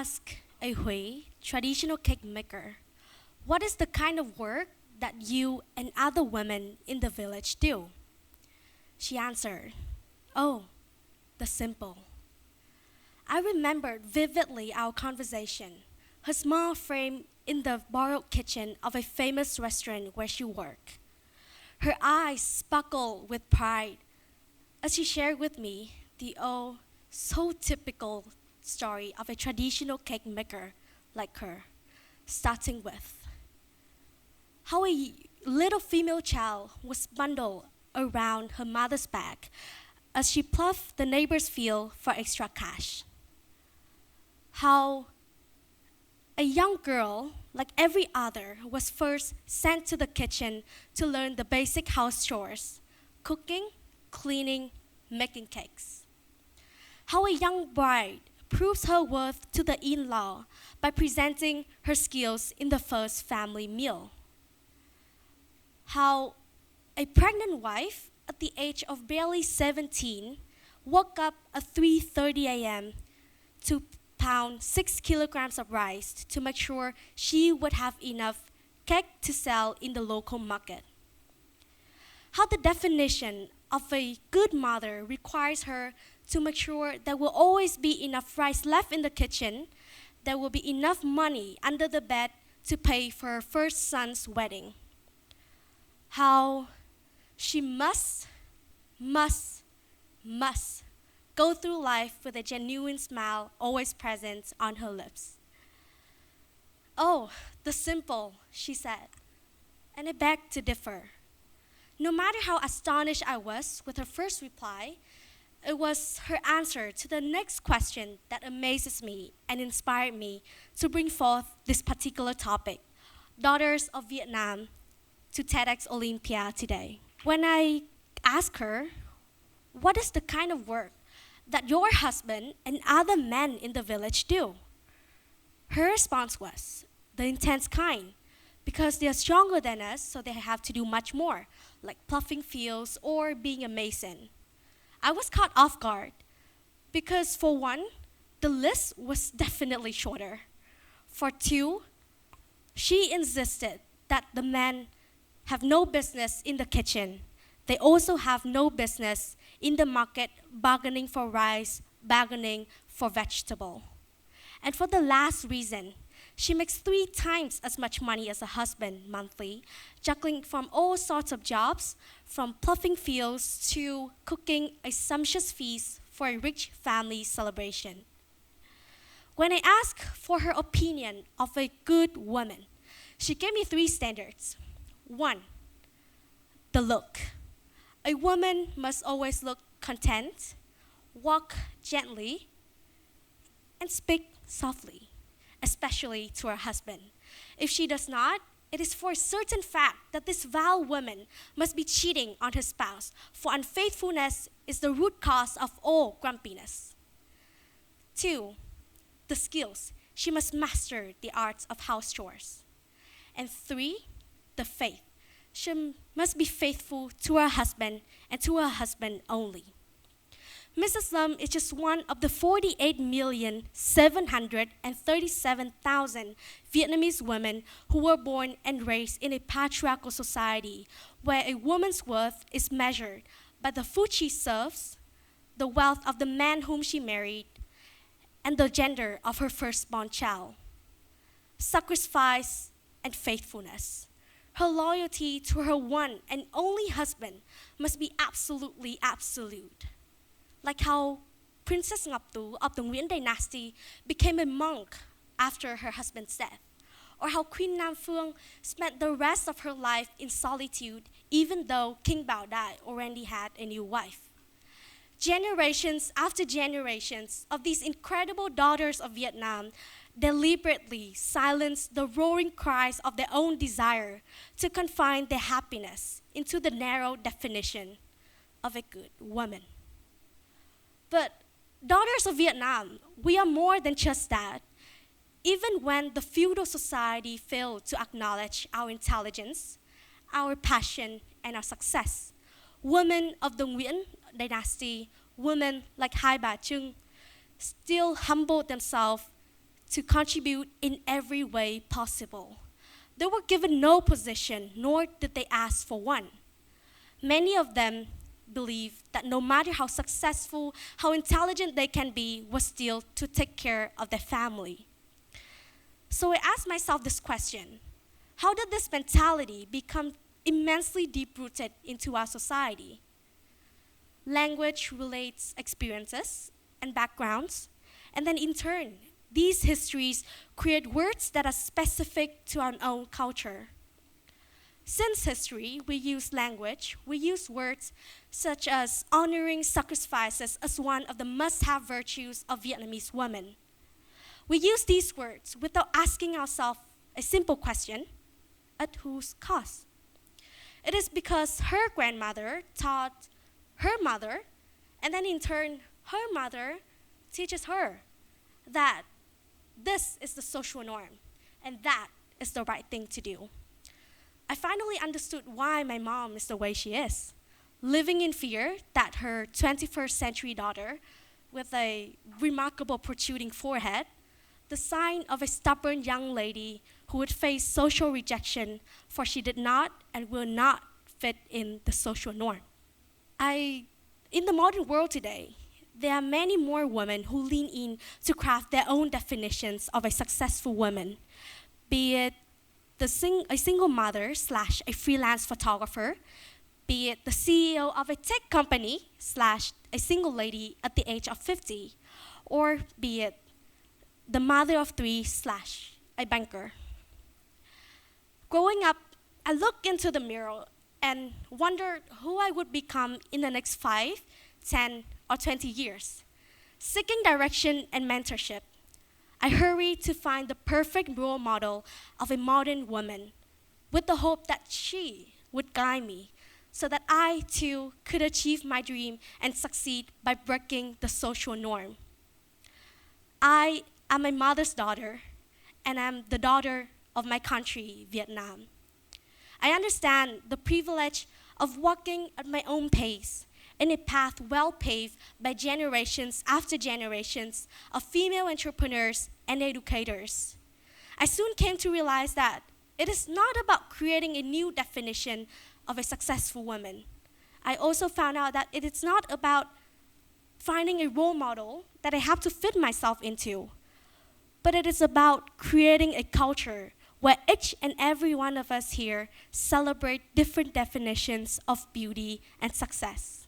asked a Hui, traditional cake maker, what is the kind of work that you and other women in the village do? She answered, oh, the simple. I remembered vividly our conversation, her small frame in the borrowed kitchen of a famous restaurant where she worked. Her eyes sparkled with pride as she shared with me the so typical story of a traditional cake maker like her, starting with how a little female child was bundled around her mother's back as she ploughed the neighbor's field for extra cash. How a young girl, like every other, was first sent to the kitchen to learn the basic house chores, cooking, cleaning, making cakes. How a young bride proves her worth to the in-law by presenting her skills in the first family meal. How a pregnant wife at the age of barely 17 woke up at 3:30 a.m. to pound 6 kilograms of rice to make sure she would have enough cake to sell in the local market. How the definition of a good mother requires her to make sure there will always be enough rice left in the kitchen, there will be enough money under the bed to pay for her first son's wedding. How she must go through life with a genuine smile always present on her lips. Oh, the simple, she said, and I begged to differ. No matter how astonished I was with her first reply, it was her answer to the next question that amazes me and inspired me to bring forth this particular topic, Daughters of Vietnam, to TEDxOLYMPIA today. When I asked her, what is the kind of work that your husband and other men in the village do? Her response was, the intense kind, because they are stronger than us, so they have to do much more, like ploughing fields or being a mason. I was caught off guard, because for one, the list was definitely shorter. For two, she insisted that the men have no business in the kitchen. They also have no business in the market bargaining for rice, bargaining for vegetable. And for the last reason, she makes 3 times as much money as her husband monthly, juggling from all sorts of jobs, from ploughing fields to cooking a sumptuous feast for a rich family celebration. When I asked for her opinion of a good woman, she gave me 3 standards. 1, the look. A woman must always look content, walk gently, and speak softly, especially to her husband. If she does not, it is for a certain fact that this vile woman must be cheating on her spouse, for unfaithfulness is the root cause of all grumpiness. 2, the skills. She must master the arts of house chores. And 3, the faith. She must be faithful to her husband and to her husband only. Mrs. Lam is just one of the 48,737,000 Vietnamese women who were born and raised in a patriarchal society where a woman's worth is measured by the food she serves, the wealth of the man whom she married, and the gender of her firstborn child. Sacrifice and faithfulness. Her loyalty to her one and only husband must be absolutely absolute. Like how Princess Ngọc Tú of the Nguyễn dynasty became a monk after her husband's death, or how Queen Nam Phương spent the rest of her life in solitude even though King Bảo Đại already had a new wife. Generations after generations of these incredible daughters of Vietnam deliberately silenced the roaring cries of their own desire to confine their happiness into the narrow definition of a good woman. But daughters of Vietnam, we are more than just that. Even when the feudal society failed to acknowledge our intelligence, our passion, and our success, women of the Nguyễn dynasty, women like Hai Bà Trưng, still humbled themselves to contribute in every way possible. They were given no position, nor did they ask for one. Many of them believe that no matter how successful, how intelligent they can be, was still to take care of their family. So I asked myself this question: how did this mentality become immensely deep-rooted into our society? Language relates experiences and backgrounds, and then in turn, these histories create words that are specific to our own culture. Since history, we use language, we use words such as honoring sacrifices as one of the must-have virtues of Vietnamese women. We use these words without asking ourselves a simple question: at whose cost? It is because her grandmother taught her mother, and then in turn, her mother teaches her that this is the social norm, and that is the right thing to do. I finally understood why my mom is the way she is, living in fear that her 21st century daughter, with a remarkable protruding forehead, the sign of a stubborn young lady who would face social rejection, for she did not and will not fit in the social norm. In the modern world today, there are many more women who lean in to craft their own definitions of a successful woman, be it a single mother / a freelance photographer, be it the CEO of a tech company / a single lady at the age of 50, or be it the mother of 3 / a banker. Growing up, I looked into the mirror and wondered who I would become in the next 5, 10, or 20 years. Seeking direction and mentorship, I hurried to find the perfect role model of a modern woman, with the hope that she would guide me so that I too could achieve my dream and succeed by breaking the social norm. I am my mother's daughter, and I'm the daughter of my country, Vietnam. I understand the privilege of walking at my own pace in a path well paved by generations after generations of female entrepreneurs and educators. I soon came to realize that it is not about creating a new definition of a successful woman. I also found out that it is not about finding a role model that I have to fit myself into, but it is about creating a culture where each and every one of us here celebrate different definitions of beauty and success.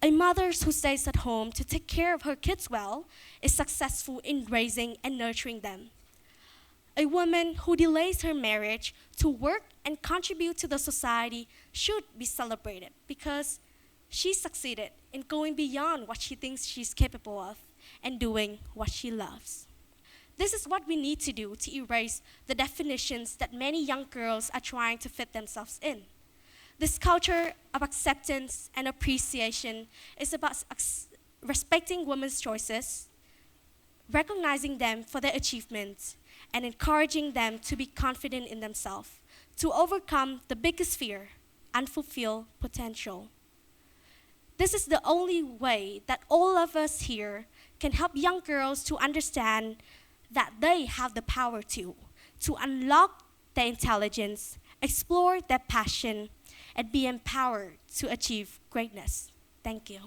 A mother who stays at home to take care of her kids well is successful in raising and nurturing them. A woman who delays her marriage to work and contribute to the society should be celebrated because she succeeded in going beyond what she thinks she's capable of and doing what she loves. This is what we need to do to erase the definitions that many young girls are trying to fit themselves in. This culture of acceptance and appreciation is about respecting women's choices, recognizing them for their achievements, and encouraging them to be confident in themselves, to overcome the biggest fear, unfulfilled potential. This is the only way that all of us here can help young girls to understand that they have the power to unlock their intelligence, explore their passion, and be empowered to achieve greatness. Thank you.